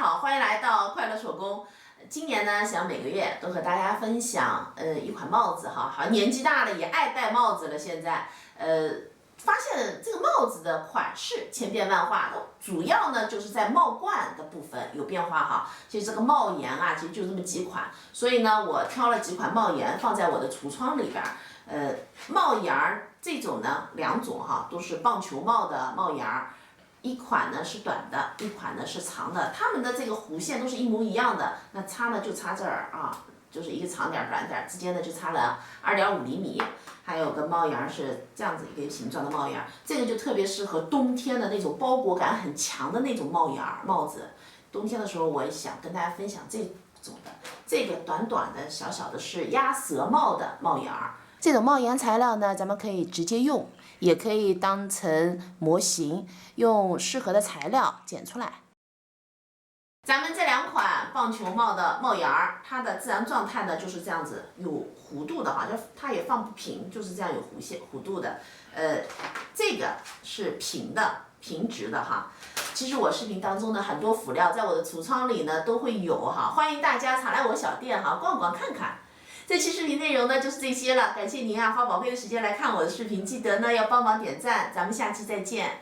好，欢迎来到快乐手工。今年呢，想每个月都和大家分享一款帽子哈，好像年纪大了也爱戴帽子了。现在发现这个帽子的款式千变万化，主要呢就是在帽冠的部分有变化哈。其实这个帽檐啊，其实就这么几款，所以呢，我挑了几款帽檐放在我的橱窗里边。帽檐儿这种呢，两种哈，都是棒球帽的帽檐儿。一款呢是短的，一款呢是长的，它们的这个弧线都是一模一样的，那差呢就差这儿啊，就是一个长点儿短点儿之间呢就差了2.5厘米，还有个帽檐是这样子一个形状的帽檐，这个就特别适合冬天的那种包裹感很强的那种帽子，冬天的时候我也想跟大家分享这种的，这个短短的小小的是鸭舌帽的帽檐。这种帽檐材料呢，咱们可以直接用，也可以当成模型，用适合的材料剪出来。咱们这两款棒球帽的帽檐儿，它的自然状态呢就是这样子，有弧度的哈，就它也放不平，就是这样有弧度的。这个是平的，平直的哈。其实我视频当中呢，很多辅料在我的橱窗里呢都会有哈，欢迎大家常来我小店哈逛逛看看。这期视频内容呢就是这些了，感谢您啊花宝贵的时间来看我的视频，记得呢要帮忙点赞，咱们下期再见。